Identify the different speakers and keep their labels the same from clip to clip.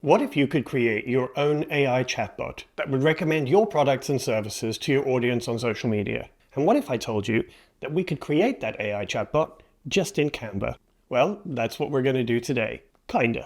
Speaker 1: What if you could create your own AI chatbot that would recommend your products and services to your audience on social media? And what if I told you that we could create that AI chatbot just in Canva? Well, that's what we're going to do today. Kinda.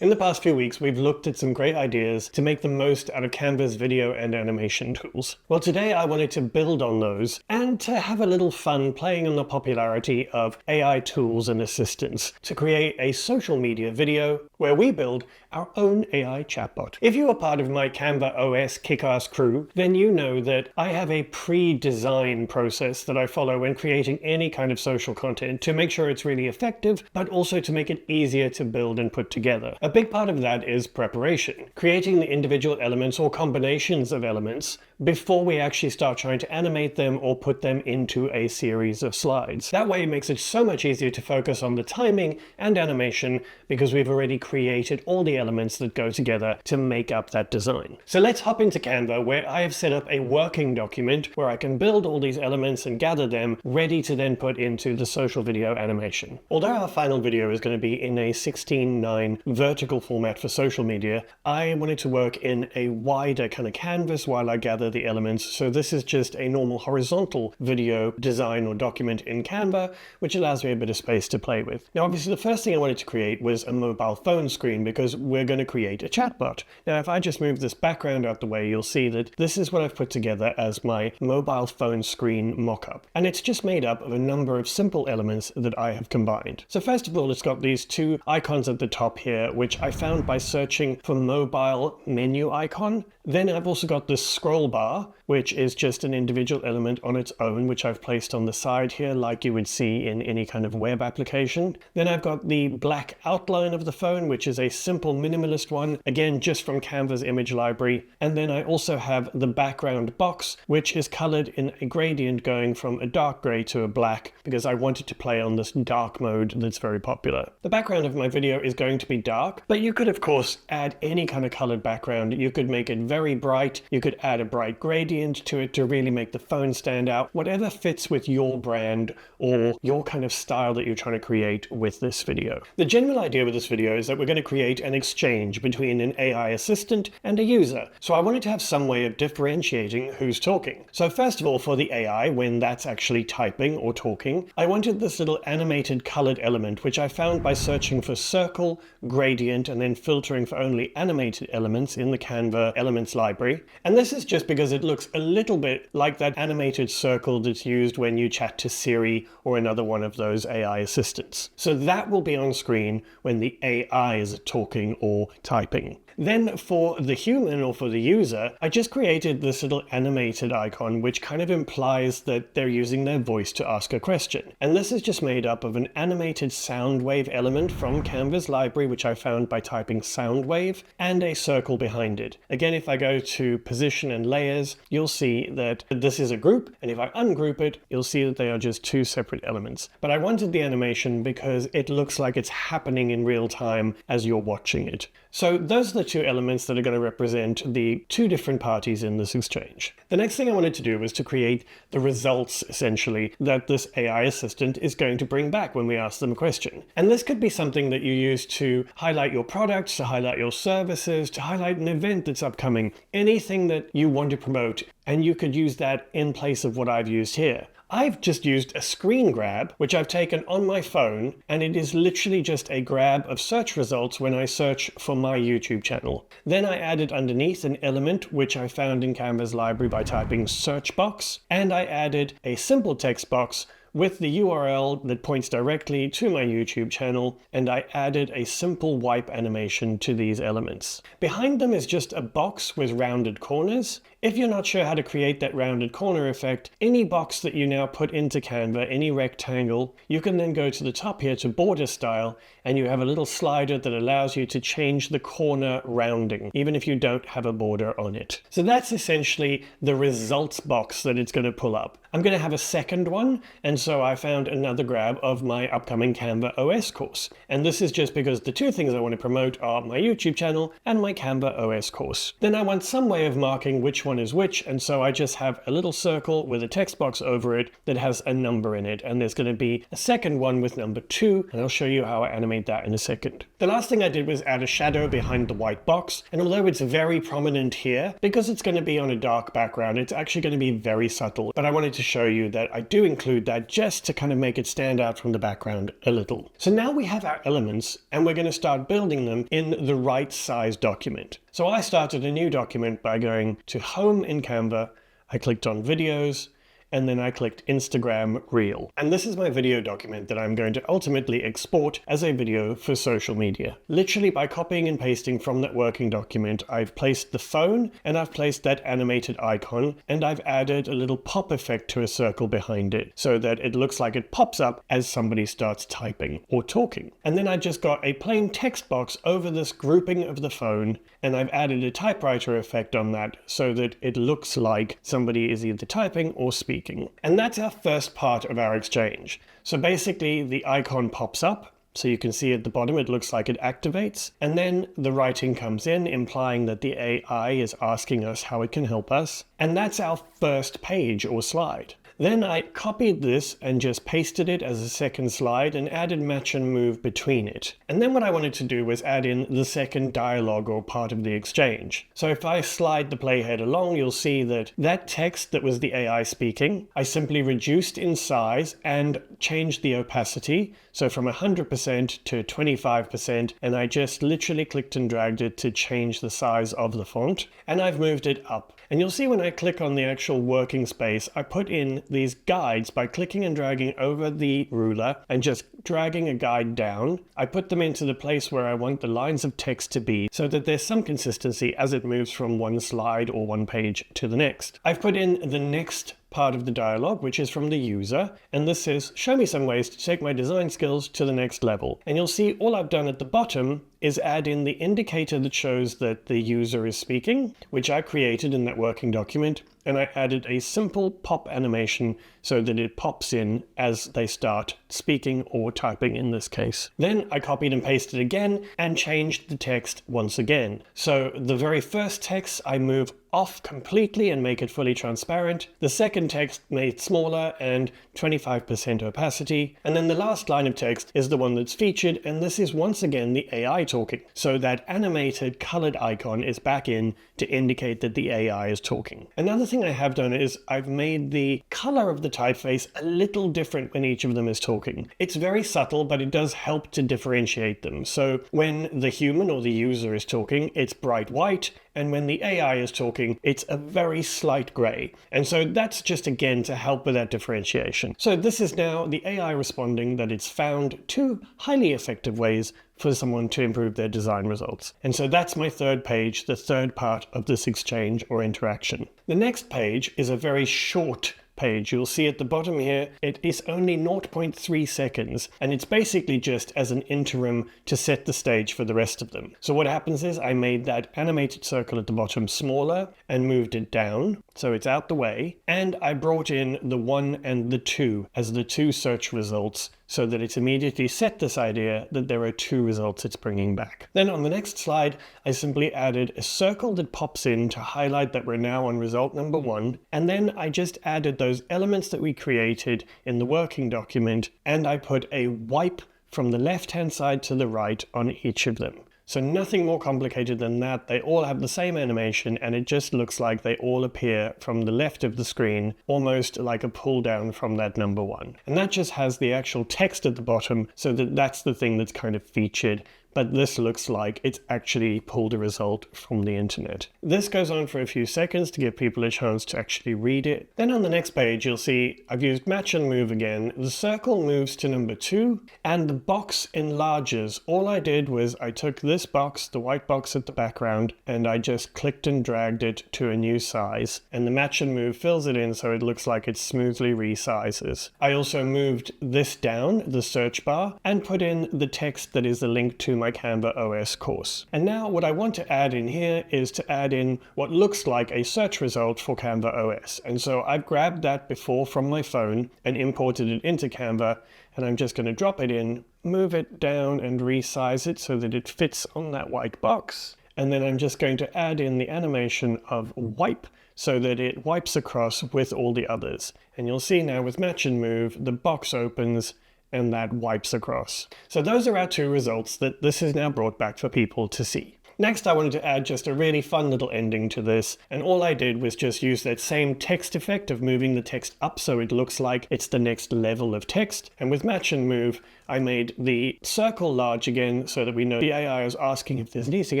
Speaker 1: In the past few weeks, we've looked at some great ideas to make the most out of Canva's video and animation tools. Well, today I wanted to build on those and to have a little fun playing on the popularity of AI tools and assistants to create a social media video where we build our own AI chatbot. If you are part of my Canva OS kick-ass crew, then you know that I have a pre-design process that I follow when creating any kind of social content to make sure it's really effective, but also to make it easier to build and put together. A big part of that is preparation, creating the individual elements or combinations of elements before we actually start trying to animate them or put them into a series of slides. That way it makes it so much easier to focus on the timing and animation because we've already created all the elements that go together to make up that design. So let's hop into Canva, where I have set up a working document where I can build all these elements and gather them ready to then put into the social video animation. Although our final video is going to be in a 16:9 vertical format for social media, I wanted to work in a wider kind of canvas while I gather the elements. So this is just a normal horizontal video design or document in Canva, which allows me a bit of space to play with. Now, obviously the first thing I wanted to create was a mobile phone screen because we're going to create a chatbot. Now, if I just move this background out the way, you'll see that this is what I've put together as my mobile phone screen mockup. And it's just made up of a number of simple elements that I have combined. So first of all, it's got these two icons at the top here, which I found by searching for mobile menu icon. Then I've also got this scroll bar, which is just an individual element on its own, which I've placed on the side here, like you would see in any kind of web application. Then I've got the black outline of the phone, which is a simple minimalist one, again, just from Canva's image library. And then I also have the background box, which is colored in a gradient going from a dark gray to a black, because I wanted to play on this dark mode that's very popular. The background of my video is going to be dark, but you could, of course, add any kind of colored background. You could make it very bright. You could add a bright gradient to it to really make the phone stand out. Whatever fits with your brand or your kind of style that you're trying to create with this video. The general idea with this video is that we're going to create an exchange between an AI assistant and a user. So I wanted to have some way of differentiating who's talking. So first of all, for the AI, when that's actually typing or talking, I wanted this little animated colored element, which I found by searching for circle, gradient, and then filtering for only animated elements in the Canva elements library. And this is just because it looks a little bit like that animated circle that's used when you chat to Siri or another one of those AI assistants. So that will be on screen when the AI is talking or typing. Then for the human or for the user, I just created this little animated icon, which kind of implies that they're using their voice to ask a question. And this is just made up of an animated sound wave element from Canva's library, which I found by typing sound wave, and a circle behind it. Again, if I go to position and layers, you'll see that this is a group. And if I ungroup it, you'll see that they are just two separate elements. But I wanted the animation because it looks like it's happening in real time as you're watching it. So those are the two elements that are going to represent the two different parties in this exchange. The next thing I wanted to do was to create the results, essentially, that this AI assistant is going to bring back when we ask them a question. And this could be something that you use to highlight your products, to highlight your services, to highlight an event that's upcoming, anything that you want to promote. And you could use that in place of what I've used here. I've just used a screen grab, which I've taken on my phone, and it is literally just a grab of search results when I search for my YouTube channel. Then I added underneath an element which I found in Canva's library by typing search box, and I added a simple text box with the URL that points directly to my YouTube channel, and I added a simple wipe animation to these elements. Behind them is just a box with rounded corners. If you're not sure how to create that rounded corner effect, any box that you now put into Canva, any rectangle, you can then go to the top here to border style, and you have a little slider that allows you to change the corner rounding, even if you don't have a border on it. So that's essentially the results box that it's going to pull up. I'm going to have a second one, and so I found another grab of my upcoming Canva OS course. And this is just because the two things I want to promote are my YouTube channel and my Canva OS course. Then I want some way of marking which one is which, and so I just have a little circle with a text box over it that has a number in it, and there's going to be a second one with number 2, and I'll show you how I animate that in a second. The last thing I did was add a shadow behind the white box, and although it's very prominent here, because it's going to be on a dark background, it's actually going to be very subtle, but I wanted to show you that I do include that just to kind of make it stand out from the background a little. So now we have our elements, and we're going to start building them in the right size document. So I started a new document by going to Home in Canva, I clicked on Videos, and then I clicked Instagram Reel. And this is my video document that I'm going to ultimately export as a video for social media. Literally by copying and pasting from that working document, I've placed the phone and I've placed that animated icon, and I've added a little pop effect to a circle behind it so that it looks like it pops up as somebody starts typing or talking. And then I just got a plain text box over this grouping of the phone, and I've added a typewriter effect on that so that it looks like somebody is either typing or speaking. And that's our first part of our exchange. So basically the icon pops up, so you can see at the bottom it looks like it activates, and then the writing comes in implying that the AI is asking us how it can help us, and that's our first page or slide. Then I copied this and just pasted it as a second slide and added match and move between it. And then what I wanted to do was add in the second dialogue or part of the exchange. So if I slide the playhead along, you'll see that that text that was the AI speaking, I simply reduced in size and changed the opacity. So from 100% to 25%, and I just literally clicked and dragged it to change the size of the font, and I've moved it up. And you'll see when I click on the actual working space, I put in these guides by clicking and dragging over the ruler and just dragging a guide down. I put them into the place where I want the lines of text to be so that there's some consistency as it moves from one slide or one page to the next. I've put in the next part of the dialogue, which is from the user, and this says, show me some ways to take my design skills to the next level. And you'll see all I've done at the bottom is add in the indicator that shows that the user is speaking, which I created in that working document, and I added a simple pop animation so that it pops in as they start speaking or typing in this case. Then I copied and pasted again and changed the text once again. So the very first text I move off completely and make it fully transparent. The second text made smaller and 25% opacity. And then the last line of text is the one that's featured, and this is once again the AI talking. So that animated colored icon is back in to indicate that the AI is talking. Another thing I have done is I've made the color of the typeface a little different when each of them is talking. It's very subtle, but it does help to differentiate them. So when the human or the user is talking, it's bright white, and when the AI is talking, it's a very slight gray. And so that's just again to help with that differentiation. So this is now the AI responding that it's found 2 highly effective ways for someone to improve their design results. And so that's my third page, the third part of this exchange or interaction. The next page is a very short page. You'll see at the bottom here, it is only 0.3 seconds, and it's basically just as an interim to set the stage for the rest of them. So what happens is I made that animated circle at the bottom smaller and moved it down, so it's out the way, and I brought in the 1 and the 2 as the 2 search results so that it's immediately set this idea that there are 2 results it's bringing back. Then on the next slide, I simply added a circle that pops in to highlight that we're now on result number 1, and then I just added those elements that we created in the working document, and I put a wipe from the left-hand side to the right on each of them. So nothing more complicated than that. They all have the same animation, and it just looks like they all appear from the left of the screen, almost like a pull down from that number 1. And that just has the actual text at the bottom, so that that's the thing that's kind of featured. But this looks like it's actually pulled a result from the internet. This goes on for a few seconds to give people a chance to actually read it. Then on the next page, you'll see I've used match and move again. The circle moves to number 2 and the box enlarges. All I did was I took this box, the white box at the background, and I just clicked and dragged it to a new size. And the match and move fills it in so it looks like it smoothly resizes. I also moved this down, the search bar, and put in the text that is the link to my Canva OS course. And now what I want to add in here is to add in what looks like a search result for Canva OS. And so I've grabbed that before from my phone and imported it into Canva, and I'm just going to drop it in, move it down and resize it so that it fits on that white box. And then I'm just going to add in the animation of wipe so that it wipes across with all the others. And you'll see now with match and move, the box opens and that wipes across. So those are our two results that this is now brought back for people to see. Next, I wanted to add just a really fun little ending to this, and all I did was just use that same text effect of moving the text up so it looks like it's the next level of text. And with match and move, I made the circle large again so that we know the AI is asking if there's anything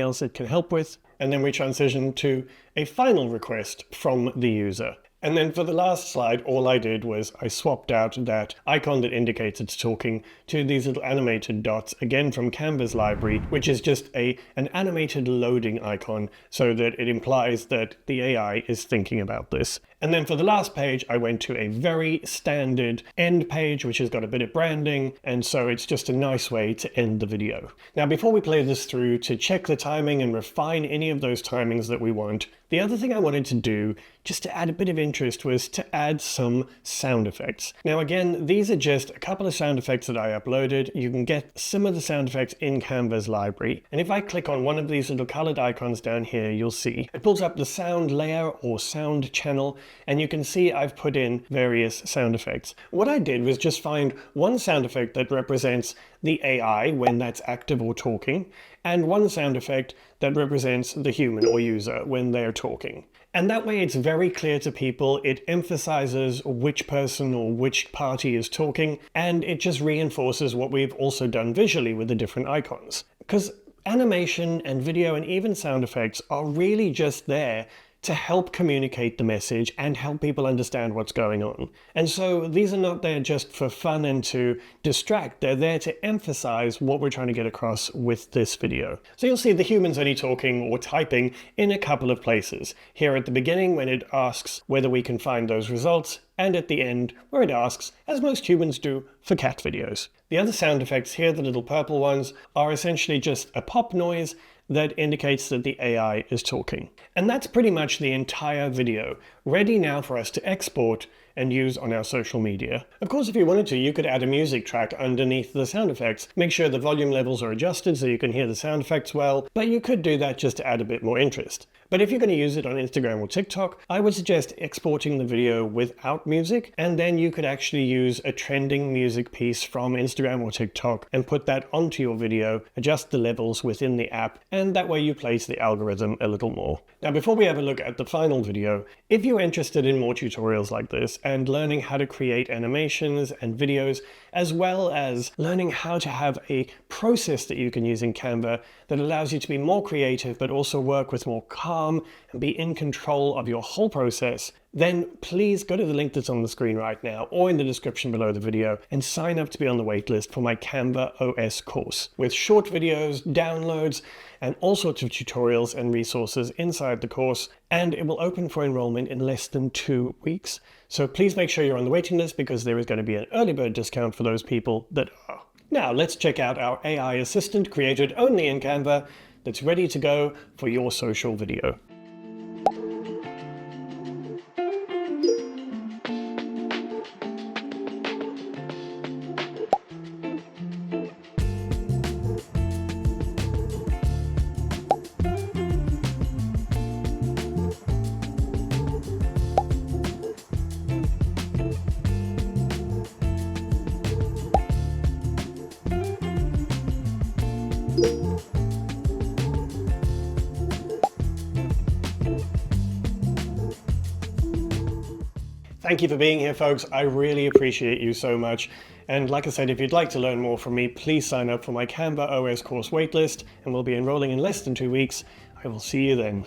Speaker 1: else it can help with. And then we transition to a final request from the user. And then for the last slide, all I did was I swapped out that icon that indicates it's talking to these little animated dots, again from Canva's library, which is just an animated loading icon so that it implies that the AI is thinking about this. And then for the last page, I went to a very standard end page, which has got a bit of branding, and so it's just a nice way to end the video. Now, before we play this through to check the timing and refine any of those timings that we want, the other thing I wanted to do, just to add a bit of interest, was to add some sound effects. Now again, these are just a couple of sound effects that I uploaded. You can get similar sound effects in Canva's library. And if I click on one of these little colored icons down here, you'll see it pulls up the sound layer or sound channel, and you can see I've put in various sound effects. What I did was just find one sound effect that represents the AI when that's active or talking, and one sound effect that represents the human or user when they're talking. And that way it's very clear to people, it emphasizes which person or which party is talking, and it just reinforces what we've also done visually with the different icons. Because animation and video and even sound effects are really just there to help communicate the message and help people understand what's going on. And so these are not there just for fun and to distract, they're there to emphasize what we're trying to get across with this video. So you'll see the human's only talking or typing in a couple of places. Here at the beginning when it asks whether we can find those results, and at the end where it asks, as most humans do, for cat videos. The other sound effects here, the little purple ones, are essentially just a pop noise that indicates that the AI is talking. And that's pretty much the entire video, ready now for us to export and use on our social media. Of course, if you wanted to, you could add a music track underneath the sound effects. Make sure the volume levels are adjusted so you can hear the sound effects well, but you could do that just to add a bit more interest. But if you're going to use it on Instagram or TikTok, I would suggest exporting the video without music, and then you could actually use a trending music piece from Instagram or TikTok and put that onto your video, adjust the levels within the app, and that way you place the algorithm a little more. Now, before we have a look at the final video, if you're interested in more tutorials like this and learning how to create animations and videos, as well as learning how to have a process that you can use in Canva that allows you to be more creative but also work with more calm and be in control of your whole process, then please go to the link that's on the screen right now or in the description below the video and sign up to be on the waitlist for my Canva OS course with short videos, downloads, and all sorts of tutorials and resources inside the course, and it will open for enrollment in less than 2 weeks. So please make sure you're on the waiting list because there is going to be an early bird discount for those people that are. Now let's check out our AI assistant created only in Canva that's ready to go for your social video. Thank you for being here, folks. I really appreciate you so much. And like I said, if you'd like to learn more from me, please sign up for my Canva OS course waitlist, and we'll be enrolling in less than 2 weeks. I will see you then.